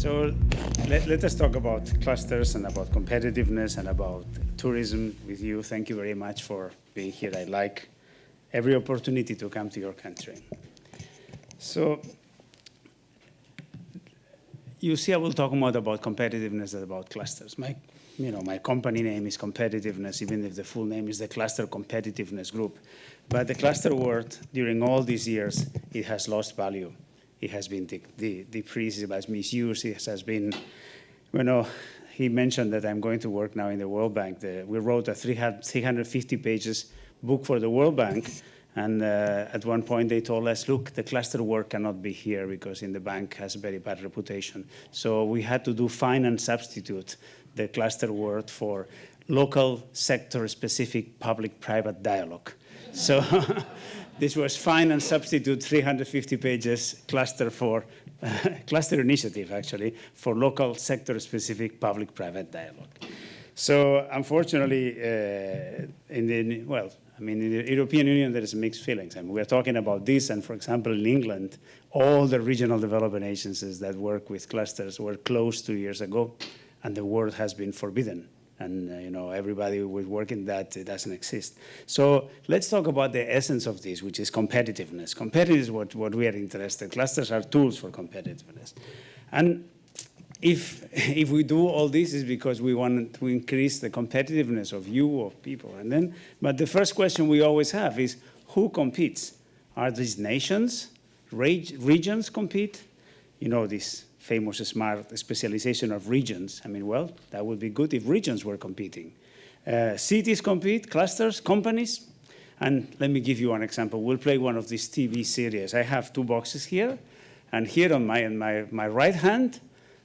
So let us talk about clusters and about competitiveness and about tourism with you. Thank you very much for being here. I like every opportunity to come to your country. So you see, I will talk more about competitiveness than about clusters. My company name is Competitiveness, even if the full name is the Cluster Competitiveness Group. But the cluster word, during all these years, it has lost value. It has been decreased, it has misused, it has been, he mentioned that I'm going to work now in the World Bank. We wrote a 350 pages book for the World Bank, and at one point they told us, look, the cluster word cannot be here because in the bank has a very bad reputation. So we had to find and substitute the cluster word for local sector-specific public-private dialogue. So this was find and substitute 350 pages cluster initiative, actually, for local sector-specific public-private dialogue. So unfortunately, in the European Union, there is mixed feelings. I mean, we're talking about this, and for example, in England, all the regional development agencies that work with clusters were closed 2 years ago, and the word has been forbidden. And everybody who was working that, it doesn't exist. So let's talk about the essence of this, which is competitiveness. Competitiveness is what we are interested in. Clusters are tools for competitiveness. And if we do all this, is because we want to increase the competitiveness of people. But the first question we always have is, who competes? Are these nations, regions compete? This famous smart specialization of regions. I mean, well, that would be good if regions were competing. Cities compete, clusters, companies. And let me give you an example. We'll play one of these TV series. I have 2 boxes here. And here on my right hand,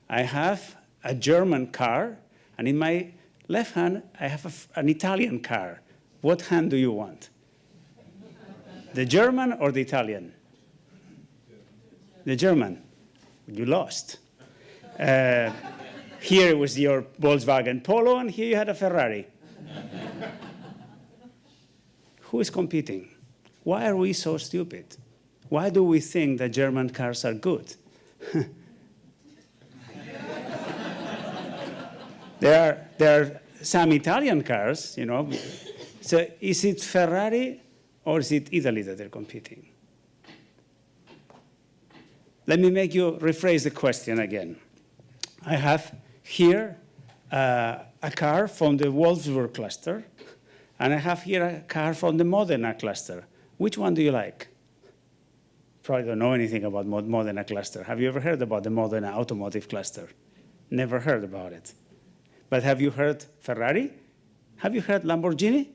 I have a German car. And in my left hand, I have an Italian car. What hand do you want? The German or the Italian? The German. You lost. Here it was your Volkswagen Polo, and here you had a Ferrari. Who is competing? Why are we so stupid? Why do we think that German cars are good? There are some Italian cars, So is it Ferrari or is it Italy that they're competing? Let me make you rephrase the question again. I have here a car from the Wolfsburg cluster, and I have here a car from the Modena cluster. Which one do you like? Probably don't know anything about Modena cluster. Have you ever heard about the Modena automotive cluster? Never heard about it. But have you heard Ferrari? Have you heard Lamborghini?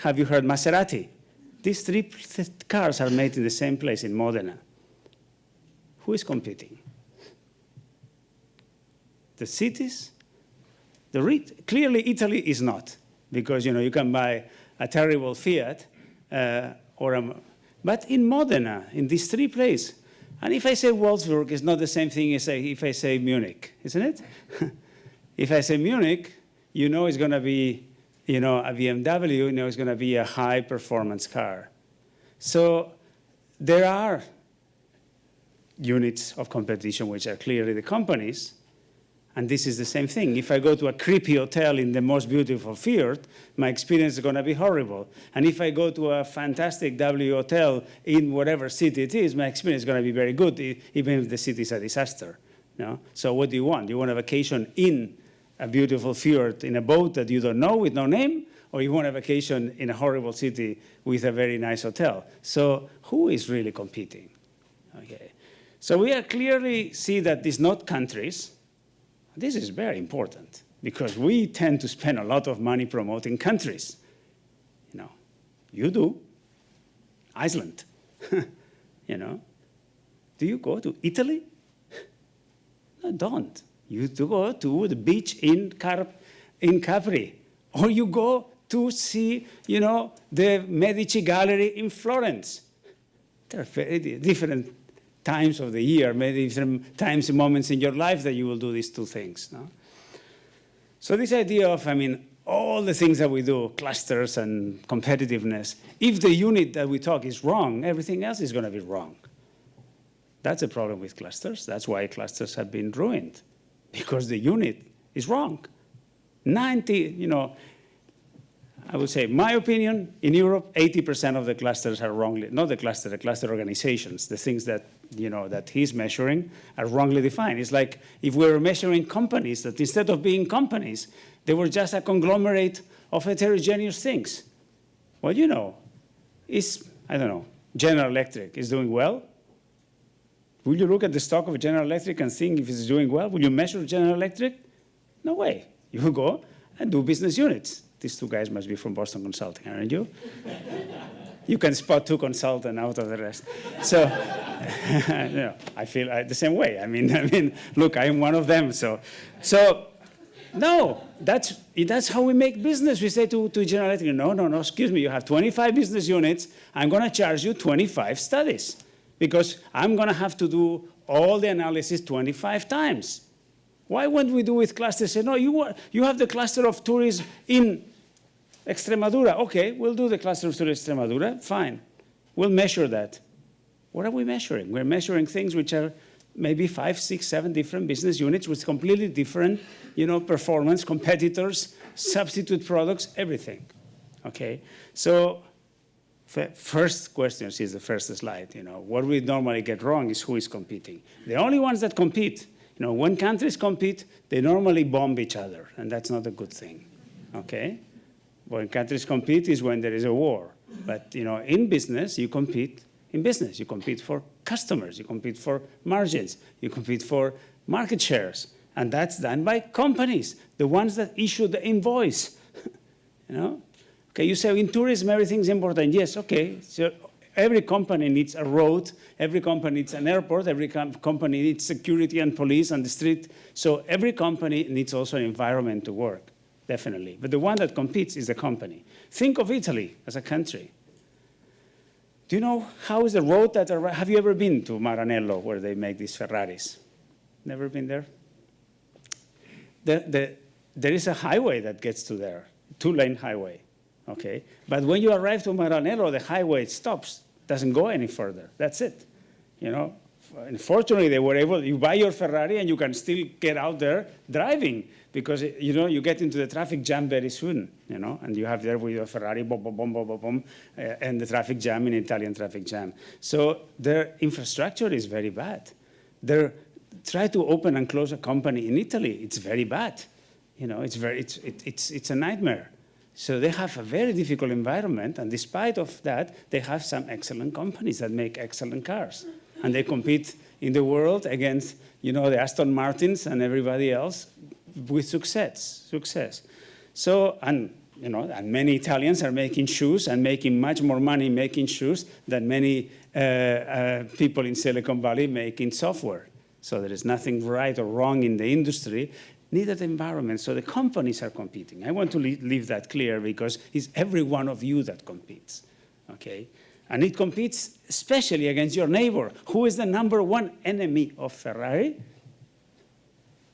Have you heard Maserati? These 3 cars are made in the same place in Modena. Who is competing? The cities? Clearly, Italy is not, because you can buy a terrible Fiat, but in Modena, in these 3 places, and if I say Wolfsburg, it's not the same thing as if I say Munich, isn't it? If I say Munich, it's going to be, a BMW, it's going to be a high-performance car. So there are units of competition, which are clearly the companies, and this is the same thing. If I go to a creepy hotel in the most beautiful fjord, my experience is going to be horrible. And if I go to a fantastic W hotel in whatever city it is, my experience is going to be very good, even if the city is a disaster. So what do you want? Do you want a vacation in a beautiful fjord in a boat that you don't know with no name, or you want a vacation in a horrible city with a very nice hotel? So who is really competing? Okay. So we are clearly see that it's not countries. This is very important because we tend to spend a lot of money promoting countries. You do. Iceland. Do you go to Italy? No, don't. You go to the beach in Capri, or you go to see, the Medici Gallery in Florence. There are very different times of the year, maybe different times and moments in your life that you will do these 2 things. No? So this idea of, all the things that we do, clusters and competitiveness, if the unit that we talk is wrong, everything else is going to be wrong. That's a problem with clusters. That's why clusters have been ruined. because the unit is wrong. 90, I would say, my opinion, in Europe, 80% of the clusters are wrongly, not the cluster organizations, the things that, that he's measuring are wrongly defined. It's like if we were measuring companies, that instead of being companies, they were just a conglomerate of heterogeneous things. Well, I don't know, General Electric is doing well. Will you look at the stock of General Electric and think if it's doing well? Will you measure General Electric? No way. You will go and do business units. These two guys must be from Boston Consulting, aren't you? You can spot two consultants out of the rest. So, I feel the same way. I mean, look, I am one of them. So, no, that's how we make business. We say to General Electric, no, excuse me, you have 25 business units. I'm going to charge you 25 studies because I'm going to have to do all the analysis 25 times. Why wouldn't we do with clusters? Say, no, you have the cluster of tourism in Extremadura. Okay, we'll do the cluster of tourism in Extremadura. Fine. We'll measure that. What are we measuring? We're measuring things which are maybe 5, 6, 7 different business units with completely different, performance, competitors, substitute products, everything. Okay? So first question is the first slide. What we normally get wrong is who is competing. The only ones that compete, when countries compete, they normally bomb each other, and that's not a good thing. Okay? When countries compete is when there is a war. But, in business, you compete in business. You compete for customers. You compete for margins. You compete for market shares. And that's done by companies, the ones that issue the invoice. Okay, you say in tourism, everything's important. Yes, okay. So every company needs a road. Every company needs an airport. Every company needs security and police on the street. So every company needs also an environment to work, definitely. But the one that competes is the company. Think of Italy as a country. Do you know how is the road that, have you ever been to Maranello where they make these Ferraris? Never been there? There is a highway that gets to there, 2-lane highway, okay? But when you arrive to Maranello, the highway stops, doesn't go any further. That's it, Unfortunately, they were able, you buy your Ferrari and you can still get out there driving because, you get into the traffic jam very soon, and you have there with your Ferrari, boom, boom, boom, boom, boom, boom, and the traffic jam in Italian traffic jam. So their infrastructure is very bad. Try to open and close a company in Italy. It's very bad. It's a nightmare. So they have a very difficult environment, and despite of that, they have some excellent companies that make excellent cars. And they compete in the world against, the Aston Martins and everybody else with success. So, and many Italians are making shoes and making much more money making shoes than many people in Silicon Valley making software. So there is nothing right or wrong in the industry, neither the environment. So the companies are competing. I want to leave that clear because it's every one of you that competes, okay? And it competes especially against your neighbor. Who is the number one enemy of Ferrari?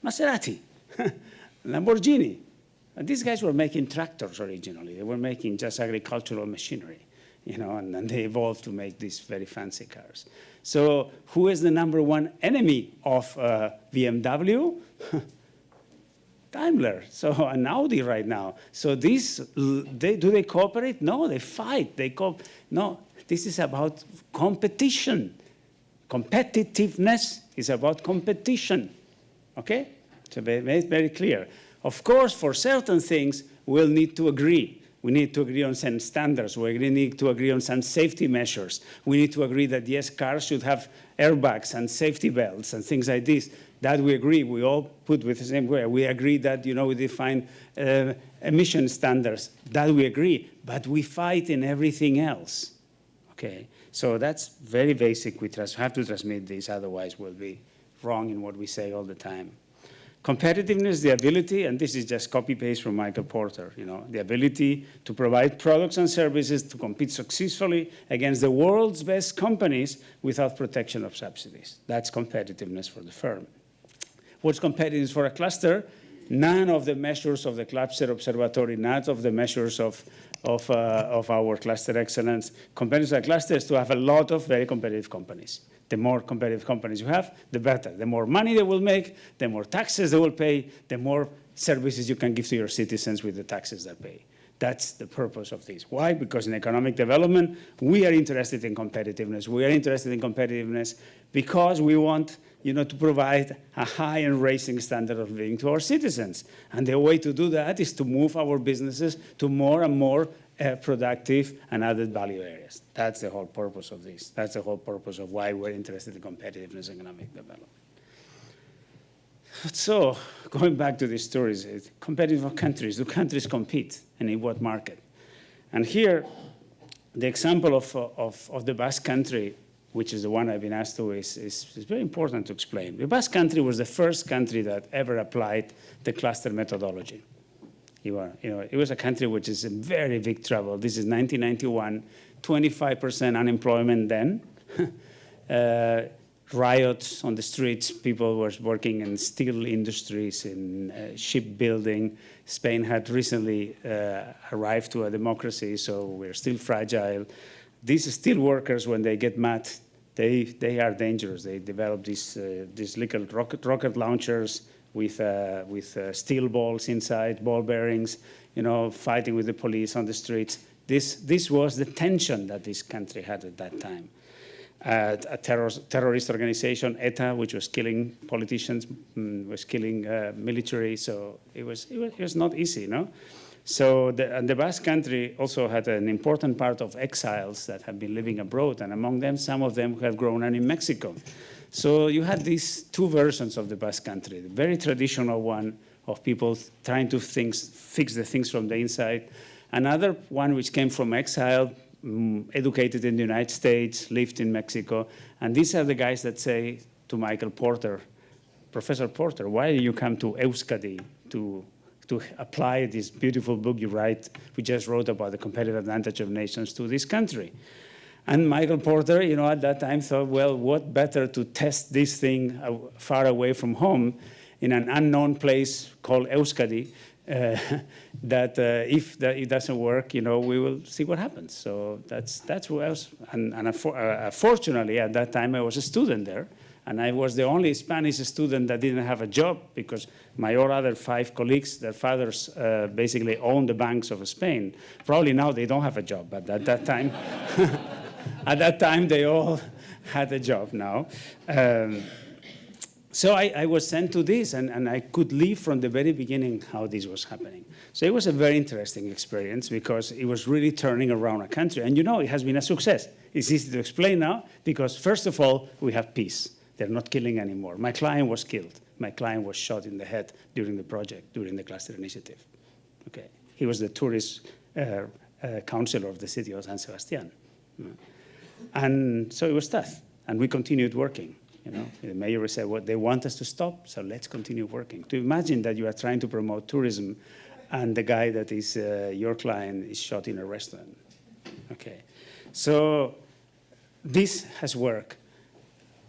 Maserati, Lamborghini. And these guys were making tractors originally. They were making just agricultural machinery, and then they evolved to make these very fancy cars. So who is the number one enemy of BMW? Daimler, and Audi right now. So do they cooperate? No, they fight. No, this is about competition. Competitiveness is about competition, okay? So very, very clear. Of course, for certain things, we'll need to agree. We need to agree on some standards. We need to agree on some safety measures. We need to agree that, yes, cars should have airbags and safety belts and things like this. That we agree. We all put with the same way. We agree that, we define emission standards. That we agree. But we fight in everything else. Okay? So that's very basic. We have to transmit this. Otherwise, we'll be wrong in what we say all the time. Competitiveness, the ability, and this is just copy-paste from Michael Porter, the ability to provide products and services to compete successfully against the world's best companies without protection of subsidies. That's competitiveness for the firm. What's competitiveness for a cluster? None of the measures of the cluster observatory, none of the measures of our cluster excellence. Competitiveness of a cluster is to have a lot of very competitive companies. The more competitive companies you have, the better. The more money they will make, the more taxes they will pay, the more services you can give to your citizens with the taxes they pay. That's the purpose of this. Why? Because in economic development, we are interested in competitiveness. We are interested in competitiveness because we want, to provide a high and rising standard of living to our citizens. And the way to do that is to move our businesses to more and more productive and added value areas. That's the whole purpose of this. That's the whole purpose of why we're interested in competitiveness and economic development. So, going back to these stories, competitive countries, do countries compete and in what market? And here, the example of the Basque Country, which is the one I've been asked to, is very important to explain. The Basque Country was the first country that ever applied the cluster methodology. It was a country which is in very big trouble. This is 1991, 25% unemployment then. Riots on the streets, people were working in steel industries, in shipbuilding. Spain had recently arrived to a democracy, so we're still fragile. These steel workers, when they get mad, they are dangerous. They develop these little rocket launchers with steel balls inside, ball bearings, fighting with the police on the streets. This was the tension that this country had at that time. A terrorist organization, ETA, which was killing politicians, was killing military, so it was not easy, no? So the Basque Country also had an important part of exiles that have been living abroad, and among them, some of them have grown up in Mexico. So you had these two versions of the Basque Country, the very traditional one of people trying to fix the things from the inside, another one which came from exile, educated in the United States, lived in Mexico, and these are the guys that say to Michael Porter, Professor Porter, why do you come to Euskadi to apply this beautiful book we just wrote about the competitive advantage of nations to this country? And Michael Porter, at that time thought, well, what better to test this thing far away from home in an unknown place called Euskadi, that if it doesn't work, we will see what happens. So that's what else. And fortunately, at that time, I was a student there. And I was the only Spanish student that didn't have a job because my all other 5 colleagues, their fathers basically owned the banks of Spain. Probably now they don't have a job, but at that time, they all had a job now. So I was sent to this, and I could live from the very beginning how this was happening. So it was a very interesting experience because it was really turning around a country. And it has been a success. It's easy to explain now because, first of all, we have peace. They're not killing anymore. My client was killed. My client was shot in the head during the project, during the cluster initiative. Okay, he was the tourist councillor of the city of San Sebastian. And so it was tough, and we continued working. The mayor said, well, they want us to stop, so let's continue working. To imagine that you are trying to promote tourism, and the guy that is your client is shot in a restaurant. Okay, so this has worked.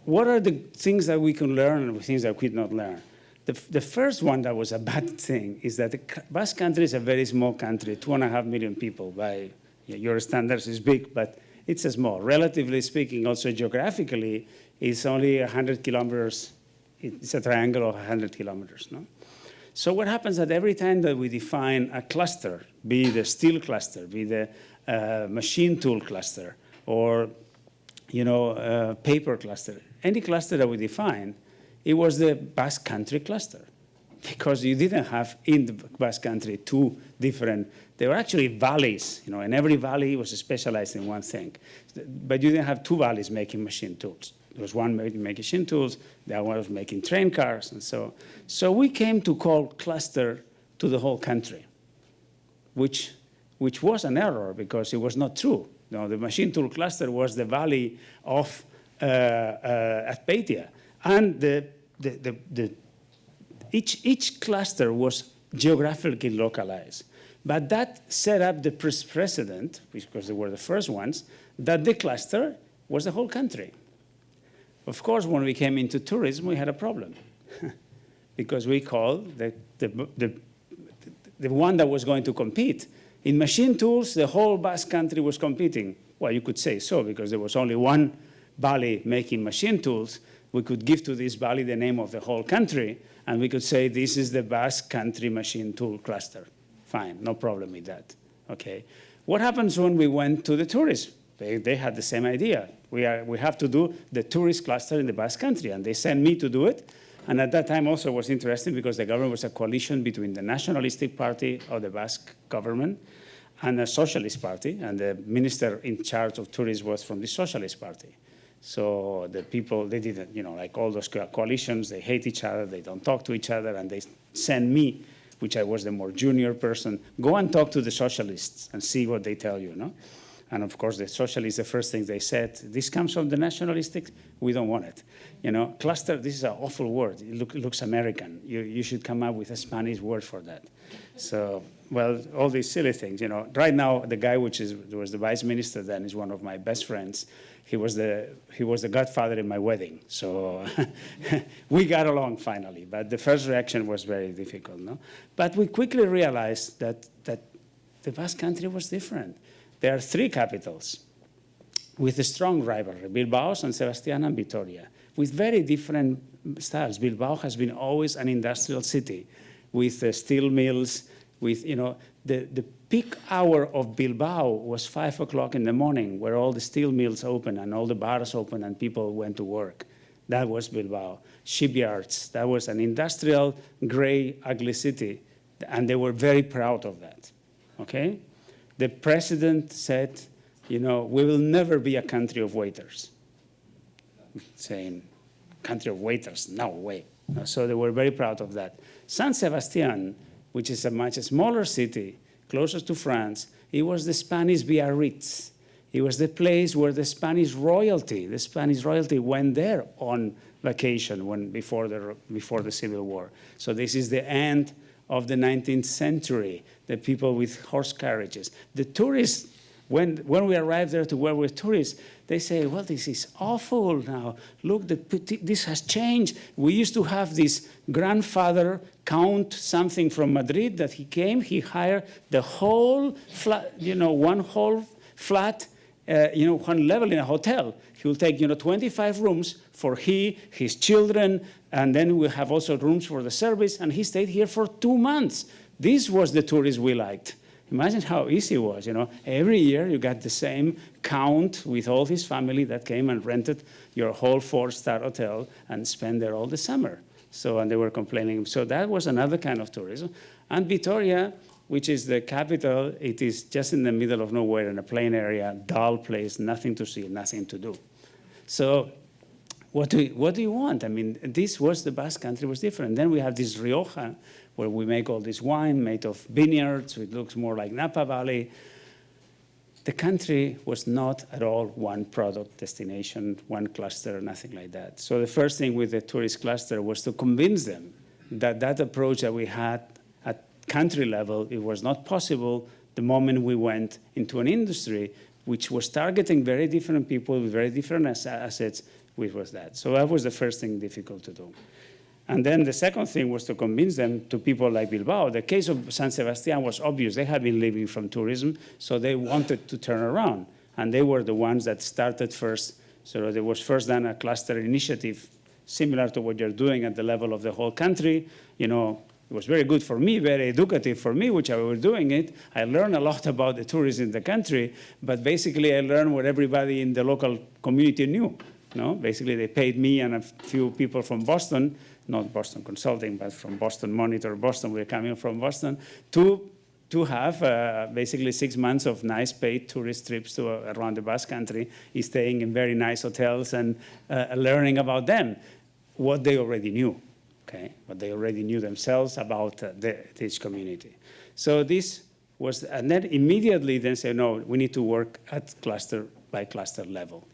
What are the things that we can learn and the things that we could not learn? The first one that was a bad thing is that the Basque Country is a very small country, 2.5 million people. By your standards is big, but it's a small. Relatively speaking, also geographically, it's only 100 kilometers. It's a triangle of 100 kilometers, no? So what happens that every time that we define a cluster, be the steel cluster, be the machine tool cluster, or paper cluster, any cluster that we define, it was the Basque Country cluster. Because you didn't have in the Basque Country 2 different, there were actually valleys, and every valley was specialized in one thing. But you didn't have 2 valleys making machine tools. There was one making machine tools, the other one was making train cars, and so. So we came to call cluster to the whole country, which was an error because it was not true. The machine tool cluster was the valley of Azpeitia, and each cluster was geographically localized. But that set up the precedent, because they were the first ones, that the cluster was the whole country. Of course, when we came into tourism, we had a problem because we called the one that was going to compete. In machine tools, the whole Basque Country was competing. Well, you could say so because there was only one valley making machine tools, we could give to this valley the name of the whole country, and we could say this is the Basque Country machine tool cluster. Fine, no problem with that. Okay. What happens when we went to the tourists? They had the same idea. We have to do the tourist cluster in the Basque Country, and they sent me to do it. And at that time also was interesting because the government was a coalition between the nationalistic party of the Basque government and a socialist party, and the minister in charge of tourism was from the socialist party. So the people, they didn't, like all those coalitions, they hate each other, they don't talk to each other, and they send me, which I was the more junior person, go and talk to the socialists and see what they tell you, no? And of course, the socialists, the first thing they said, this comes from the nationalistic, we don't want it. Cluster, this is an awful word. It looks American. You should come up with a Spanish word for that. So, well, all these silly things, Right now, the guy was the vice minister then is one of my best friends. He was the godfather in my wedding. So we got along finally. But the first reaction was very difficult, no? But we quickly realized that the Basque Country was different. There are 3 capitals with a strong rivalry, Bilbao, San Sebastián, and Vitoria, with very different styles. Bilbao has been always an industrial city with steel mills, with, the peak hour of Bilbao was 5 o'clock in the morning, where all the steel mills open and all the bars open and people went to work. That was Bilbao. Shipyards, that was an industrial, gray, ugly city, and they were very proud of that, okay? The president said, we will never be a country of waiters. Saying, country of waiters, no way. So they were very proud of that. San Sebastián, which is a much smaller city, closest to France, it was the Spanish Biarritz. It was the place where the Spanish royalty went there on vacation before the Civil War. So this is the end of the 19th century, the people with horse carriages. The tourists, when we arrived there to work with tourists, they say, well, this is awful now. Look, this has changed. We used to have this grandfather, Count something from Madrid, that he came, he hired the whole flat, one whole flat, one level in a hotel. He will take, 25 rooms for his children, and then we have also rooms for the service, and he stayed here for 2 months. This was the tourist we liked. Imagine how easy it was, Every year you got the same count with all his family that came and rented your whole 4-star hotel and spent there all the summer. So, and they were complaining. So that was another kind of tourism. And Vitoria, which is the capital, it is just in the middle of nowhere in a plain area, dull place, nothing to see, nothing to do. So what do you want? I mean, the Basque Country was different. Then we have this Rioja, where we make all this wine made of vineyards. It looks more like Napa Valley. The country was not at all one product destination, one cluster, nothing like that. So the first thing with the tourist cluster was to convince them that that approach that we had at country level, it was not possible the moment we went into an industry which was targeting very different people with very different assets, which was that. So that was the first thing difficult to do. And then the second thing was to convince them to people like Bilbao. The case of San Sebastián was obvious. They had been living from tourism, so they wanted to turn around. And they were the ones that started first. So there was first done a cluster initiative similar to what you're doing at the level of the whole country. It was very good for me, very educative for me, which I was doing it. I learned a lot about the tourism in the country, but basically I learned what everybody in the local community knew. Basically they paid me and a few people from Boston, not Boston Consulting, but from Boston Monitor, Boston, we're coming from Boston, to have basically 6 months of nice paid tourist trips around the Basque Country, staying in very nice hotels and learning about them, what they already knew, okay? What they already knew themselves about this community. So this was, and then immediately then say, no, we need to work at cluster by cluster level,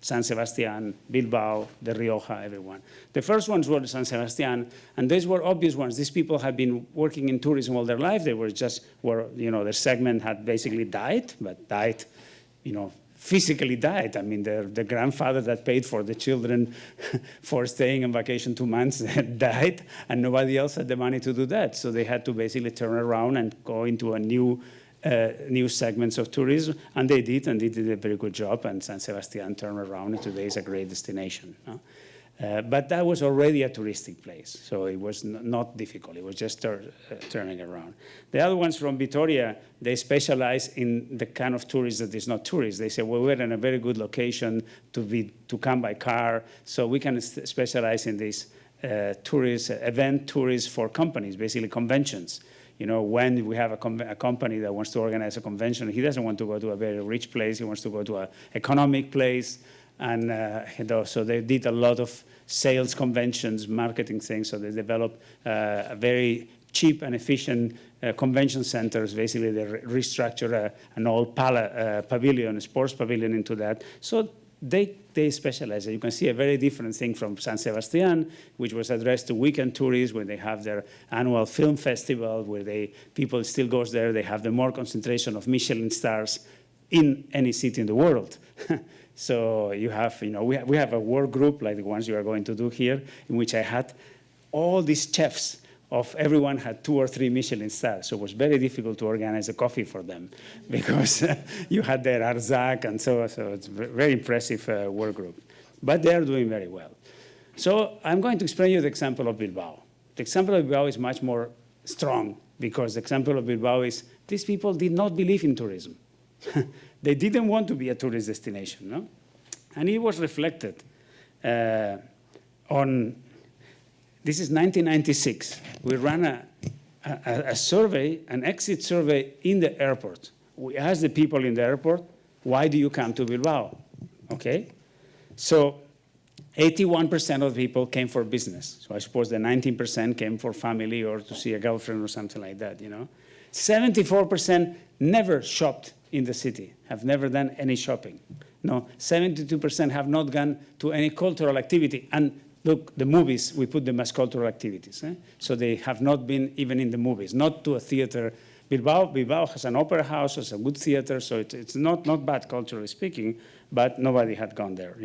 San Sebastián, Bilbao, the Rioja, everyone. The first ones were San Sebastián, and these were obvious ones. These people had been working in tourism all their life. They were their segment had basically died, but died, physically died. I mean, the grandfather that paid for the children for staying on vacation 2 months died, and nobody else had the money to do that. So they had to basically turn around and go into a new new segments of tourism, and they did a very good job, and San Sebastián turned around, and today is a great destination. But that was already a touristic place, so it was not difficult. It was just turning around. The other ones from Vitoria, they specialize in the kind of tourist that is not tourist. They say, well, we're in a very good location to come by car, so we can specialize in this event tourists for companies, basically conventions. You know, when we have a company that wants to organize a convention, he doesn't want to go to a very rich place. He wants to go to an economic place. And so they did a lot of sales conventions, marketing things. So they developed a very cheap and efficient convention centers. Basically, they restructured an old pavilion, a sports pavilion into that. So they specialize. You can see a very different thing from San Sebastián, which was addressed to weekend tourists, where they have their annual film festival, where people still goes there. They have the more concentration of Michelin stars in any city in the world. So you have, we have a work group like the ones you are going to do here, in which I had all these chefs of everyone had 2 or 3 Michelin stars. So it was very difficult to organize a coffee for them because you had their arzak, and so it's a very impressive work group. But they are doing very well. So I'm going to explain you the example of Bilbao. The example of Bilbao is much more strong because the example of Bilbao is these people did not believe in tourism. They didn't want to be a tourist destination, no? And it was reflected on, this is 1996. We ran a survey, an exit survey in the airport. We asked the people in the airport, why do you come to Bilbao? Okay? So 81% of the people came for business. So I suppose the 19% came for family or to see a girlfriend or something like that, 74% never shopped in the city, have never done any shopping. No, 72% have not gone to any cultural activity. And look, the movies, we put them as cultural activities. So they have not been even in the movies, not to a theater. Bilbao has an opera house, has a good theater, so it's not bad culturally speaking, but nobody had gone there,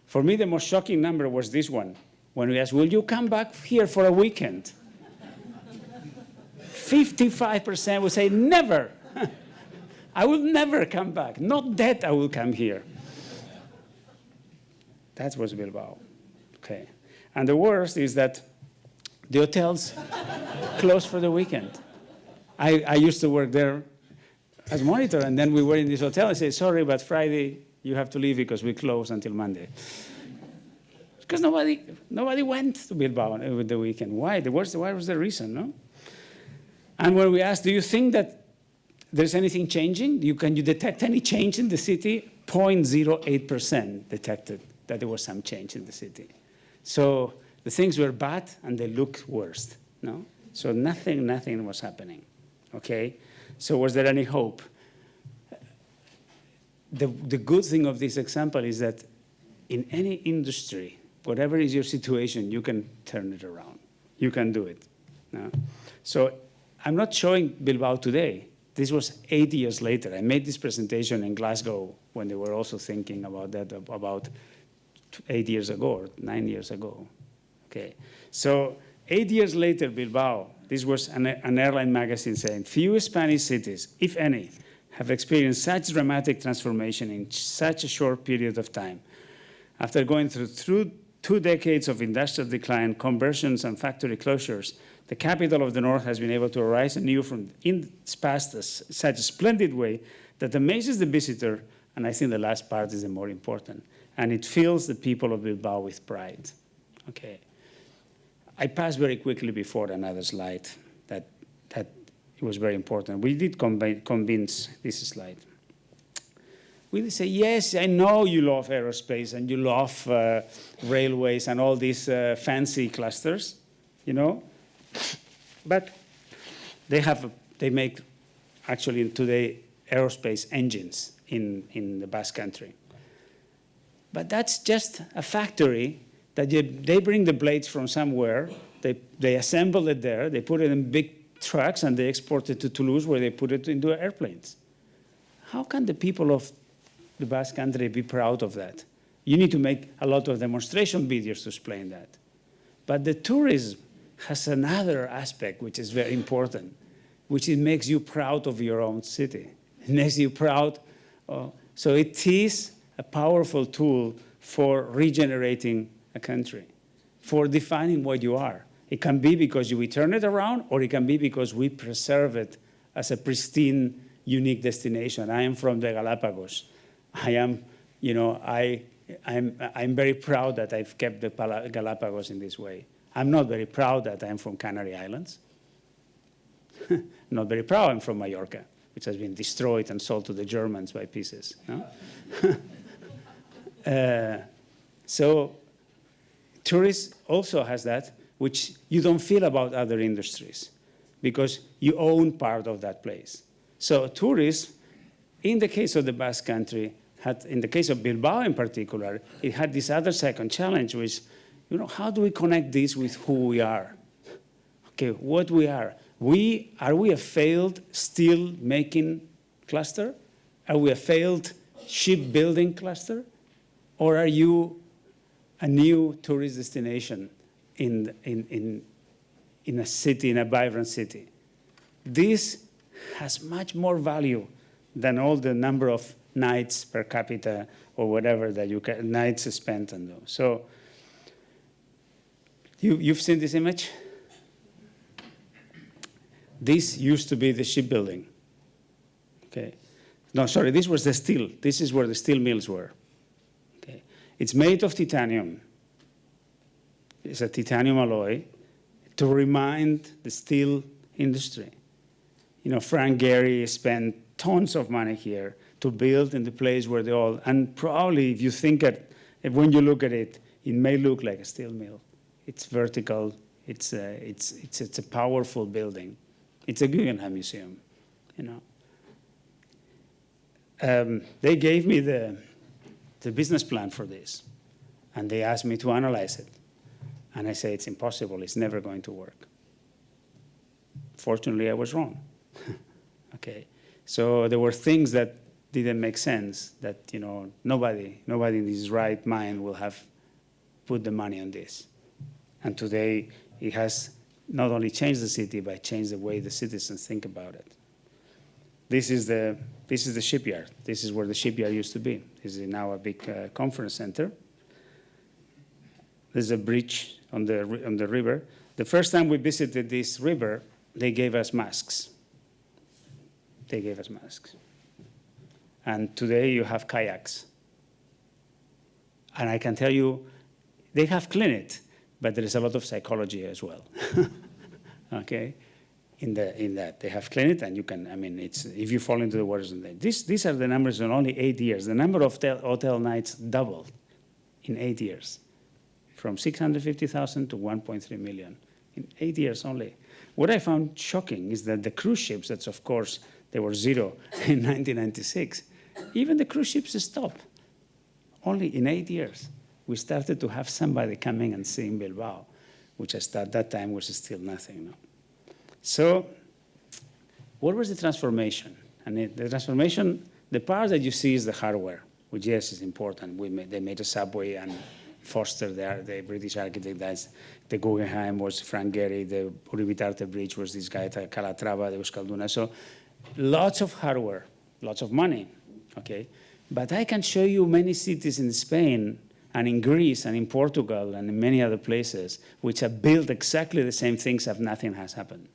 For me, the most shocking number was this one. When we asked, will you come back here for a weekend? 55% would say, never. I will never come back. Not that I will come here. That was Bilbao. Okay. And the worst is that the hotels closed for the weekend. I used to work there as monitor, and then we were in this hotel. I said, sorry, but Friday you have to leave because we close until Monday. Because nobody went to Bilbao over the weekend. Why? Why was the reason, no? And when we asked, do you think that there's anything changing? Can you detect any change in the city? 0.08% detected that there was some change in the city. So the things were bad and they looked worse, no? So nothing was happening, okay? So was there any hope? The good thing of this example is that in any industry, whatever is your situation, you can turn it around. You can do it, no? So I'm not showing Bilbao today. This was 8 years later. I made this presentation in Glasgow when they were also thinking about that about 8 years ago or 9 years ago. Okay, so 8 years later, Bilbao, this was an airline magazine saying, few Spanish cities, if any, have experienced such dramatic transformation in such a short period of time. After going through 2 decades of industrial decline, conversions, and factory closures, the capital of the North has been able to arise anew from in its past in such a splendid way that amazes the visitor, and I think the last part is the more important, and it fills the people of Bilbao with pride. Okay. I passed very quickly before another slide that it was very important. We did convince this slide. We did say, yes, I know you love aerospace and you love railways and all these fancy clusters, but they make actually today aerospace engines in the Basque Country. But that's just a factory that they bring the blades from somewhere, they assemble it there, they put it in big trucks, and they export it to Toulouse, where they put it into airplanes. How can the people of the Basque Country be proud of that? You need to make a lot of demonstration videos to explain that. But the tourism has another aspect which is very important. which it makes you proud of your own city. It makes you proud. So it is a powerful tool for regenerating a country, for defining what you are. It can be because we turn it around, or it can be because we preserve it as a pristine, unique destination. I am from the Galapagos. I'm very proud that I've kept the Galapagos in this way. I'm not very proud that I'm from Canary Islands. Not very proud I'm from Mallorca, which has been destroyed and sold to the Germans by pieces. No? So tourism also has that, which you don't feel about other industries, because you own part of that place. So tourism, in the case of the Basque Country, in the case of Bilbao in particular, it had this other second challenge, which, how do we connect this with who we are? Okay, what we are. Are we a failed steel-making cluster? Are we a failed shipbuilding cluster? Or are you a new tourist destination in a city, in a vibrant city? This has much more value than all the number of nights per capita or whatever that nights spent on those. So you've seen this image? This used to be the shipbuilding. Okay. No, sorry, this was the steel. This is where the steel mills were. Okay. It's made of titanium. It's a titanium alloy to remind the steel industry. Frank Gehry spent tons of money here to build in the place where they all, and probably if you think when you look at it, it may look like a steel mill. It's vertical. It's a powerful building. It's a Guggenheim museum, They gave me the business plan for this, and they asked me to analyze it. And I say, it's impossible. It's never going to work. Fortunately, I was wrong. Okay. So there were things that didn't make sense, that nobody in his right mind will have put the money on this. And today, it has not only changed the city, but changed the way the citizens think about it. This is the shipyard. This is where the shipyard used to be. This is now a big conference center. There's a bridge on the river. The first time we visited this river, they gave us masks. They gave us masks. And today you have kayaks. And I can tell you, they have cleaned it, but there is a lot of psychology as well. Okay, in that they have cleaned it, and you can. It's if you fall into the waters. These are the numbers in only 8 years. The number of hotel nights doubled in 8 years, from 650,000 to 1.3 million in 8 years only. What I found shocking is that the cruise ships, that's of course they were zero in 1996. Even the cruise ships stopped. Only in 8 years, we started to have somebody coming and seeing Bilbao, which at that time was still nothing. No? So what was the transformation? And the transformation, the part that you see is the hardware, which, yes, is important. They made a subway, and Foster, the British architect, the Guggenheim was Frank Gehry, the Uribitarte Bridge was this guy, Calatrava, the Euskalduna. So lots of hardware, lots of money, okay? But I can show you many cities in Spain and in Greece and in Portugal and in many other places which have built exactly the same things if nothing has happened,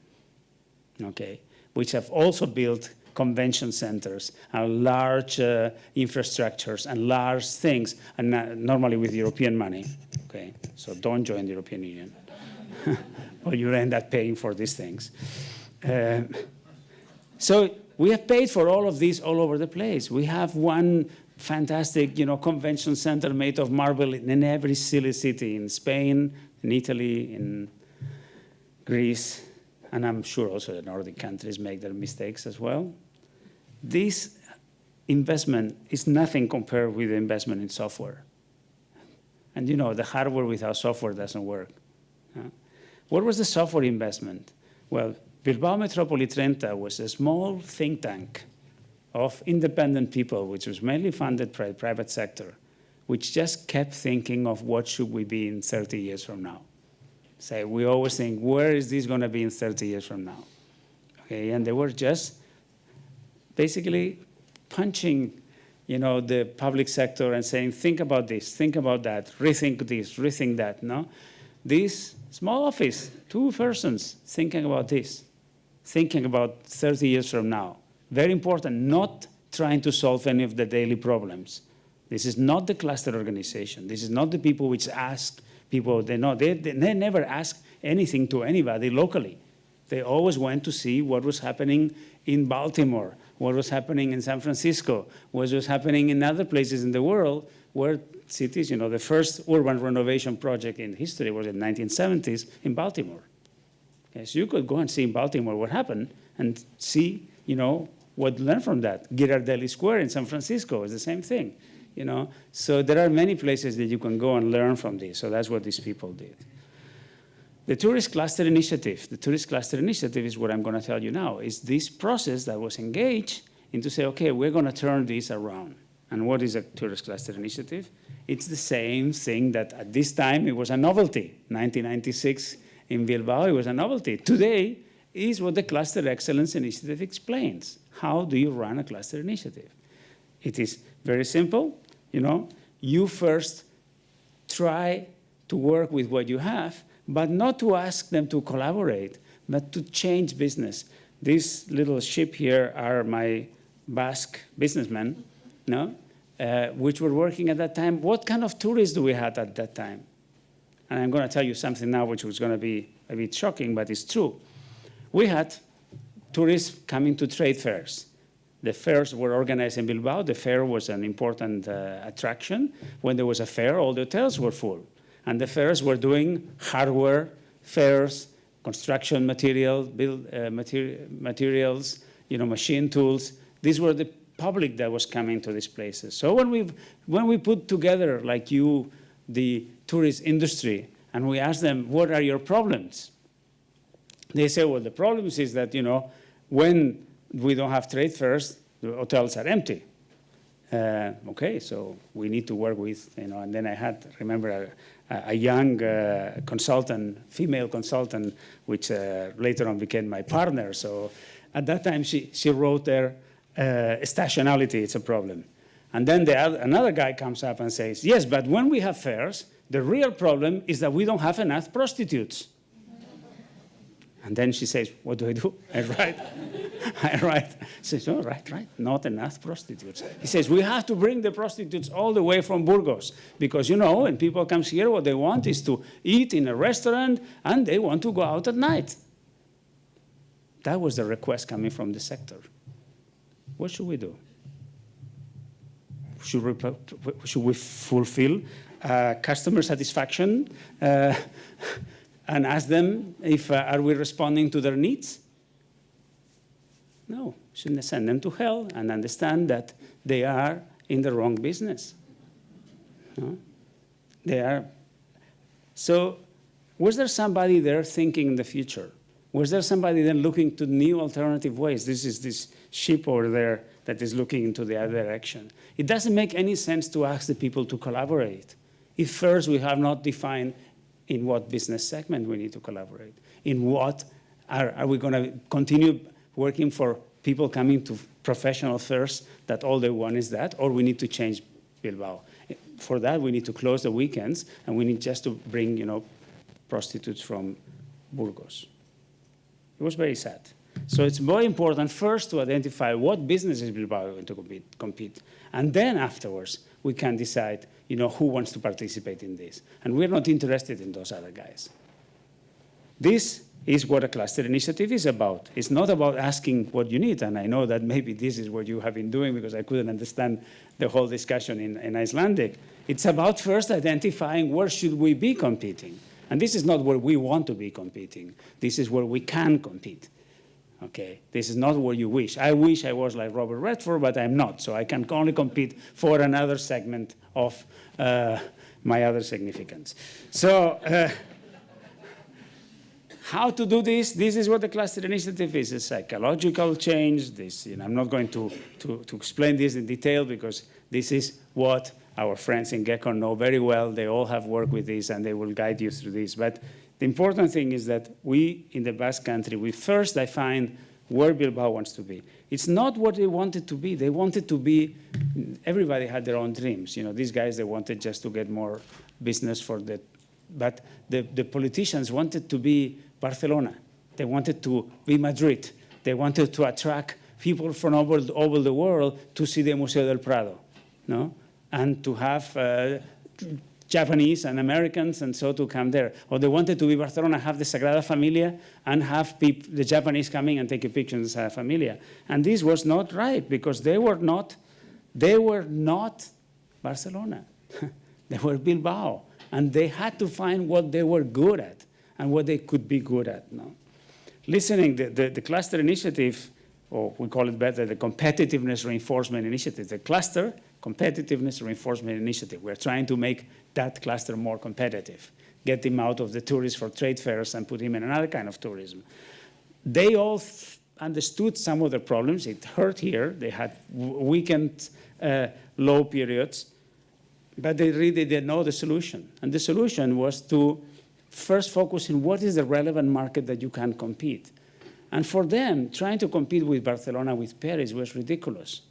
okay? Which have also built convention centers and large infrastructures and large things, and normally with European money, okay? So don't join the European Union, or you end up paying for these things. So we have paid for all of these all over the place. We have one fantastic, convention center made of marble in every silly city in Spain, in Italy, in Greece, and I'm sure also the Nordic countries make their mistakes as well. This investment is nothing compared with the investment in software. And the hardware without software doesn't work. What was the software investment? Well, Bilbao Metrópoli Trenta was a small think tank of independent people, which was mainly funded by the private sector, which just kept thinking of what should we be in 30 years from now. So we always think, where is this going to be in 30 years from now? okay? And they were just basically punching, the public sector and saying, think about this, think about that, rethink this, rethink that, no? This small office, 2 persons thinking about this, thinking about 30 years from now. Very important, not trying to solve any of the daily problems. This is not the cluster organization. This is not the people which ask people, they never ask anything to anybody locally. They always went to see what was happening in Baltimore, what was happening in San Francisco, what was happening in other places in the world where cities, the first urban renovation project in history was in the 1970s in Baltimore. Okay, so you could go and see in Baltimore what happened and see, what learn from that. Ghirardelli Square in San Francisco is the same thing, So there are many places that you can go and learn from this. So that's what these people did. The Tourist Cluster Initiative. The Tourist Cluster Initiative is what I'm going to tell you now. Is this process that was engaged in to say, okay, we're going to turn this around. And what is a Tourist Cluster Initiative? It's the same thing that at this time it was a novelty. 1996 in Bilbao, it was a novelty. Today is what the Cluster Excellence Initiative explains. How do you run a cluster initiative? It is very simple. You first try to work with what you have, but not to ask them to collaborate, but to change business. These little sheep here are my Basque businessmen, which were working at that time. What kind of tourists do we have at that time? And I'm going to tell you something now which was going to be a bit shocking, but it's true. We had tourists coming to trade fairs. The fairs were organized in Bilbao. The fair was an important attraction. When there was a fair, all the hotels were full. And the fairs were doing hardware fairs, construction materials, machine tools. These were the public that was coming to these places. So when we put together, like you, the tourist industry, and we ask them, what are your problems? They say, well, the problems is that, when we don't have trade fairs, the hotels are empty. Okay, so we need to work with, and then I had, remember, a young consultant, female consultant, which later on became my partner. So at that time, she wrote there, stationality, it's a problem. And then another guy comes up and says, yes, but when we have fairs, the real problem is that we don't have enough prostitutes. And then she says, what do I do? I write. She says, oh, right, not enough prostitutes. He says, we have to bring the prostitutes all the way from Burgos. Because, when people come here, what they want is to eat in a restaurant, and they want to go out at night. That was the request coming from the sector. What should we do? Should we fulfill customer satisfaction and ask them if are we responding to their needs? No, shouldn't send them to hell and understand that they are in the wrong business. No? They are. So was there somebody there thinking in the future? Was there somebody then looking to new alternative ways? This is this ship over there that is looking into the other direction. It doesn't make any sense to ask the people to collaborate if first we have not defined in what business segment we need to collaborate. In what are we going to continue working for people coming to professional fairs that all they want is that, or we need to change Bilbao? For that, we need to close the weekends, and we need just to bring, prostitutes from Burgos. It was very sad. So it's very important first to identify what businesses Bilbao going to compete. And then afterwards, we can decide, who wants to participate in this. And we're not interested in those other guys. This is what a cluster initiative is about. It's not about asking what you need. And I know that maybe this is what you have been doing because I couldn't understand the whole discussion in Icelandic. It's about first identifying where should we be competing. And this is not where we want to be competing. This is where we can compete. Okay, this is not where you wish. I wish I was like Robert Redford, but I'm not. So I can only compete for another segment of my other significance. So how to do this? This is what the cluster initiative is, a psychological change. I'm not going to explain this in detail because this is what our friends in GECON know very well. They all have worked with this, and they will guide you through this. But the important thing is that we, in the Basque Country, we first define where Bilbao wants to be. It's not what they wanted to be. They wanted to be, everybody had their own dreams. You know, these guys, they wanted just to get more business for the, but the politicians wanted to be Barcelona. They wanted to be Madrid. They wanted to attract people from over the world to see the Museo del Prado, no? And to have Japanese and Americans and so to come there. Or they wanted to be Barcelona, have the Sagrada Familia, and have the Japanese coming and take a picture in the Sagrada Familia. And this was not right, because they were not Barcelona. They were Bilbao. And they had to find what they were good at and what they could be good at. No? Listening, the cluster initiative, or we call it better, the competitiveness reinforcement initiative, the cluster competitiveness reinforcement initiative. We're trying to make that cluster more competitive, get him out of the tourists for trade fairs and put him in another kind of tourism. They all understood some of the problems. It hurt here. They had weekend low periods, but they really didn't know the solution. And the solution was to first focus on what is the relevant market that you can compete. And for them, trying to compete with Barcelona, with Paris, was ridiculous.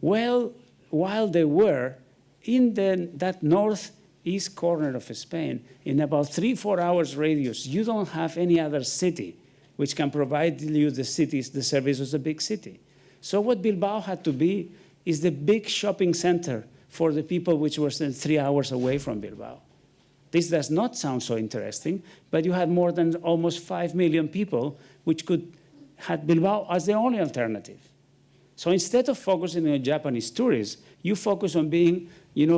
Well, while they were in that northeast corner of Spain, in about 3-4 hours radius, you don't have any other city which can provide you the services of a big city. So what Bilbao had to be is the big shopping center for the people which were 3 hours away from Bilbao. This does not sound so interesting, but you had more than almost 5 million people which had Bilbao as the only alternative. So instead of focusing on Japanese tourists, you focus on being,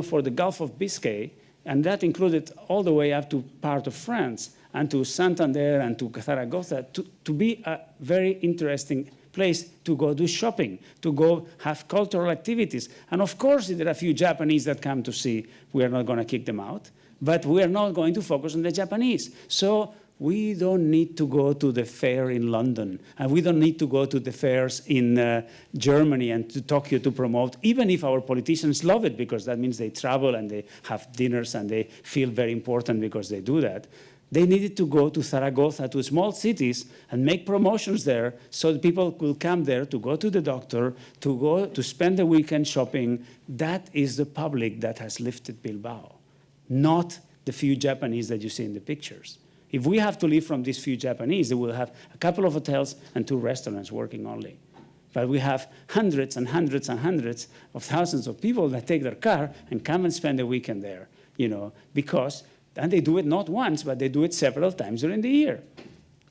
for the Gulf of Biscay, and that included all the way up to part of France, and to Santander and to Zaragoza, to be a very interesting place to go do shopping, to go have cultural activities. And of course, there are a few Japanese that come to see. We are not going to kick them out, but we are not going to focus on the Japanese. So we don't need to go to the fair in London, and we don't need to go to the fairs in Germany and to Tokyo to promote, even if our politicians love it, because that means they travel and they have dinners and they feel very important because they do that. They needed to go to Zaragoza, to small cities, and make promotions there so that people could come there to go to the doctor, to go to spend the weekend shopping. That is the public that has lifted Bilbao, not the few Japanese that you see in the pictures. If we have to live from these few Japanese, they will have a couple of hotels and 2 restaurants working only. But we have hundreds and hundreds and hundreds of thousands of people that take their car and come and spend the weekend there, because, and they do it not once, but they do it several times during the year.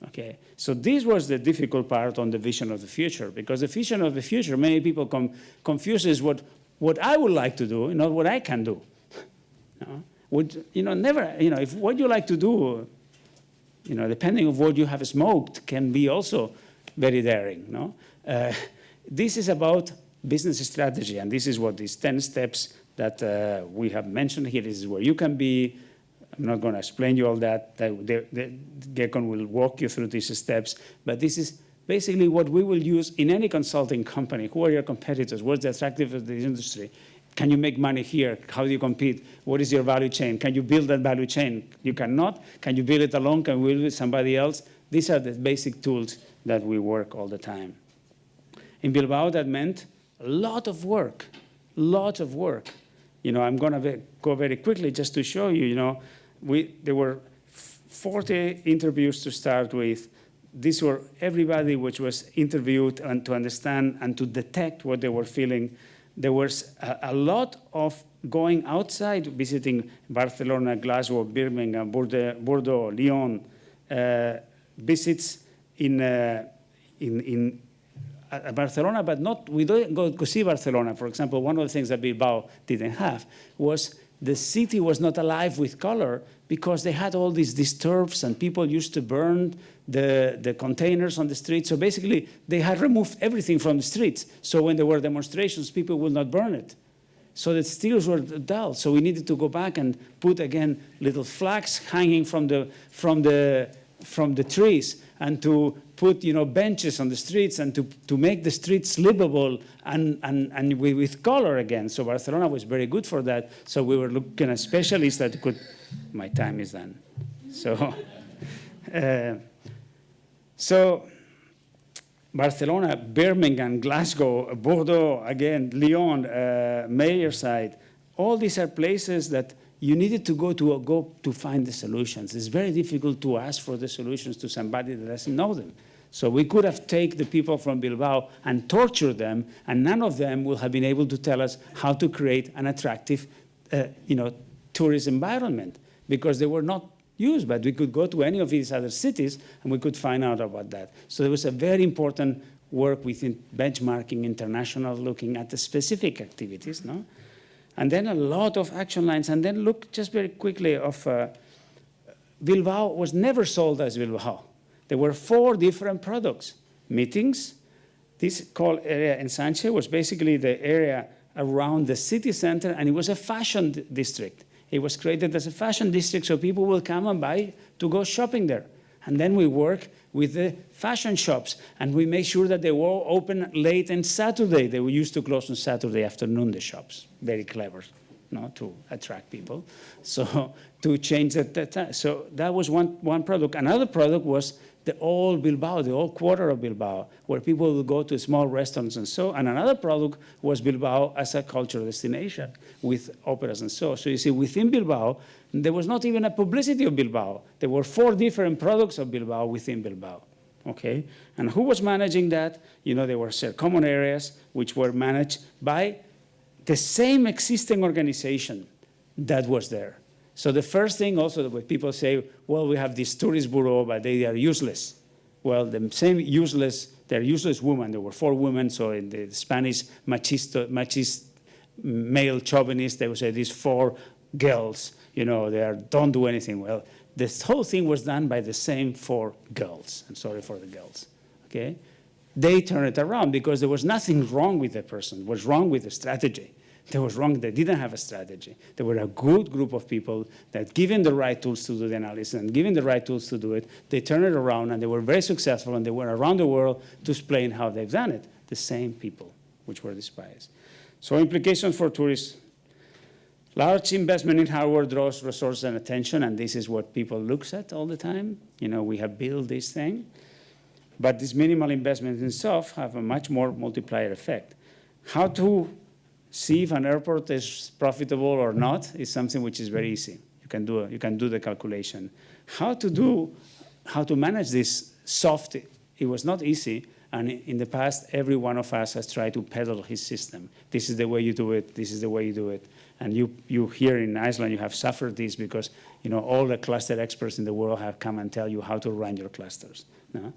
Okay, so this was the difficult part on the vision of the future, because the vision of the future, many people confuses what I would like to do, not what I can do. If what you like to do, depending on what you have smoked, can be also very daring. No? This is about business strategy, and this is what these 10 steps that we have mentioned here. This is where you can be. I'm not going to explain you all that. Gekon will walk you through these steps, but this is basically what we will use in any consulting company. Who are your competitors? What's the attractiveness of the industry? Can you make money here? How do you compete? What is your value chain? Can you build that value chain? You cannot. Can you build it alone? Can you build it with somebody else? These are the basic tools that we work all the time. In Bilbao, that meant a lot of work, lots of work. I'm going to go very quickly just to show you, there were 40 interviews to start with. These were everybody which was interviewed and to understand and to detect what they were feeling. There was a lot of going outside, visiting Barcelona, Glasgow, Birmingham, Bordeaux, Lyon, visits in Barcelona, but not, we don't go see Barcelona. For example, one of the things that Bilbao didn't have was the city was not alive with color because they had all these disturbs and people used to burn the containers on the streets. So basically, they had removed everything from the streets. So when there were demonstrations, people would not burn it. So the steels were dull. So we needed to go back and put, again, little flags hanging from the trees and to put, benches on the streets and to make the streets livable and with color again. So Barcelona was very good for that. So we were looking at specialists that could, my time is done. So Barcelona, Birmingham, Glasgow, Bordeaux, again, Lyon, Meyerside, all these are places that you needed to go to find the solutions. It's very difficult to ask for the solutions to somebody that doesn't know them. So we could have taken the people from Bilbao and tortured them, and none of them will have been able to tell us how to create an attractive, tourist environment, because they were not used. But we could go to any of these other cities, and we could find out about that. So there was a very important work within benchmarking, international, looking at the specific activities, no? And then a lot of action lines. And then look just very quickly of Bilbao was never sold as Bilbao. There were 4 different products. Meetings, this called area in Sánchez was basically the area around the city center, and it was a fashion district. It was created as a fashion district, so people will come and buy to go shopping there. And then we work with the fashion shops, and we make sure that they were open late on Saturday. They were used to close on Saturday afternoon, the shops. Very clever, to attract people. So to change that. So that was one product. Another product was the old Bilbao, the old quarter of Bilbao, where people would go to small restaurants and so. And another product was Bilbao as a cultural destination with operas and so. So you see, within Bilbao, there was not even a publicity of Bilbao. There were 4 different products of Bilbao within Bilbao, okay? And who was managing that? There were common areas which were managed by the same existing organization that was there. So the first thing also that people say, well, we have this tourist bureau, but they are useless. Well, the same useless, they're useless women. There were 4 women, so in the Spanish machist male chauvinist, they would say these 4 girls, they don't do anything well. This whole thing was done by the same 4 girls. I'm sorry for the girls, okay? They turned it around because there was nothing wrong with the person. It was wrong with the strategy. They was wrong. They didn't have a strategy. They were a good group of people that, given the right tools to do the analysis and given the right tools to do it, they turned it around, and they were very successful, and they went around the world to explain how they've done it. The same people, which were the spies. So implications for tourists. Large investment in hardware draws resources and attention, and this is what people look at all the time. We have built this thing. But this minimal investment in soft have a much more multiplier effect. How to see if an airport is profitable or not is something which is very easy. You can do the calculation. How to manage this soft, it was not easy. And in the past, every one of us has tried to peddle his system. This is the way you do it. This is the way you do it. And you here in Iceland, you have suffered this because all the cluster experts in the world have come and tell you how to run your clusters. No?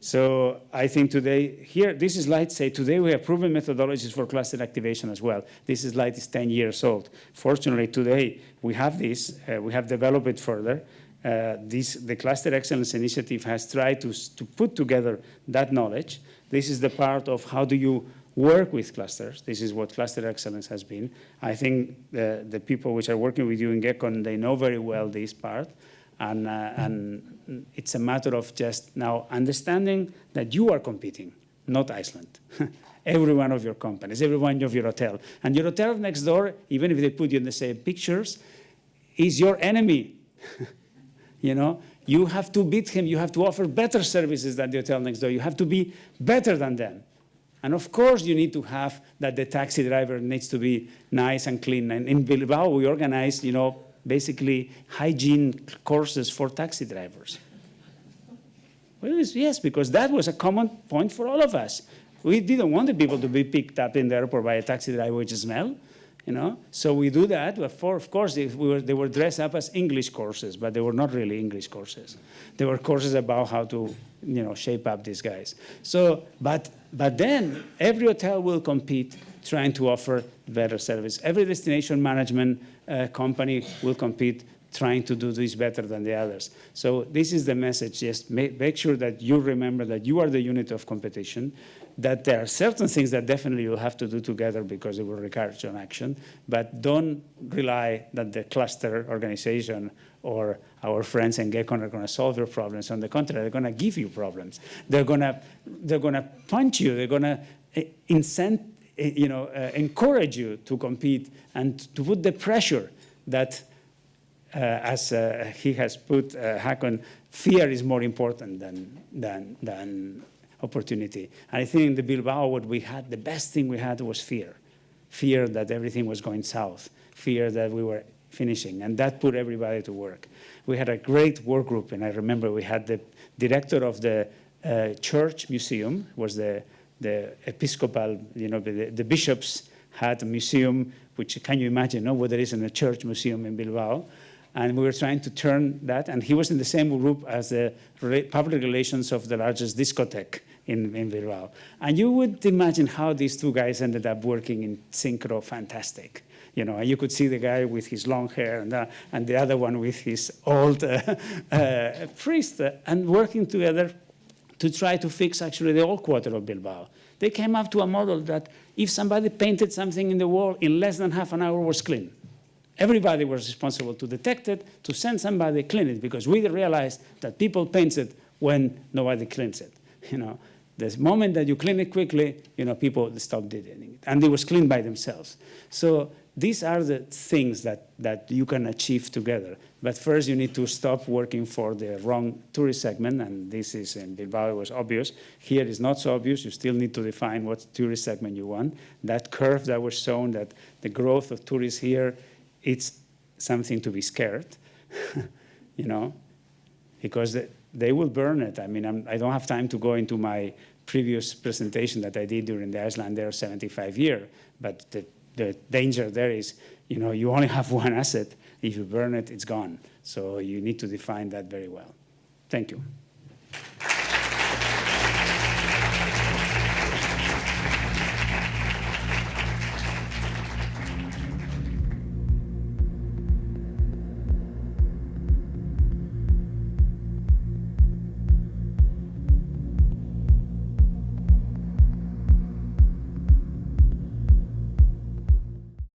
So I think today, here, this slide say, today we have proven methodologies for cluster activation as well. This slide is 10 years old. Fortunately, today we have this, we have developed it further. The Cluster Excellence Initiative has tried to put together that knowledge. This is the part of how do you work with clusters. This is what Cluster Excellence has been. I think the people which are working with you in GECON, they know very well this part. And it's a matter of just now understanding that you are competing, not Iceland. Every one of your companies, every one of your hotel. And your hotel next door, even if they put you in the same pictures, is your enemy. You have to beat him. You have to offer better services than the hotel next door. You have to be better than them. And of course, you need to have that the taxi driver needs to be nice and clean. And in Bilbao, we organize, basically hygiene courses for taxi drivers. Well, yes, because that was a common point for all of us. We didn't want the people to be picked up in the airport by a taxi driver which smell, So we do that. Of course, they were dressed up as English courses, but they were not really English courses. They were courses about how to, shape up these guys. So, but then every hotel will compete trying to offer better service. Every destination management company will compete trying to do this better than the others. So this is the message. Just make sure that you remember that you are the unit of competition, that there are certain things that definitely you'll have to do together because it will require joint action, but don't rely that the cluster organization or our friends in GECON are going to solve your problems. On the contrary, they're going to give you problems. They're going to punch you. They're going to encourage you to compete and to put the pressure that, as he has put, Hakon, fear is more important than opportunity. And I think in the Bilbao, what we had, the best thing we had was fear. Fear that everything was going south, fear that we were finishing, and that put everybody to work. We had a great work group, and I remember we had the director of the church museum, was the Episcopal, the bishops had a museum, which can you imagine, no, what there is in a church museum in Bilbao. And we were trying to turn that, and he was in the same group as the public relations of the largest discotheque in Bilbao. And you would imagine how these two guys ended up working in synchro, fantastic. And you could see the guy with his long hair and the other one with his old priest, and working together to try to fix actually the old quarter of Bilbao. They came up to a model that if somebody painted something in the wall, in less than half an hour was clean. Everybody was responsible to detect it, to send somebody clean it, because we realized that people paint it when nobody cleans it. The moment that you clean it quickly, people stop doing it. And it was cleaned by themselves. So these are the things that you can achieve together. But first, you need to stop working for the wrong tourist segment, and this is in Bilbao, it was obvious. Here it's not so obvious. You still need to define what tourist segment you want. That curve that was shown, that the growth of tourists here, it's something to be scared, because they will burn it. I mean, I don't have time to go into my previous presentation that I did during the Iceland Air 75 year, but the danger there is, you only have one asset. If you burn it, it's gone. So you need to define that very well. Thank you.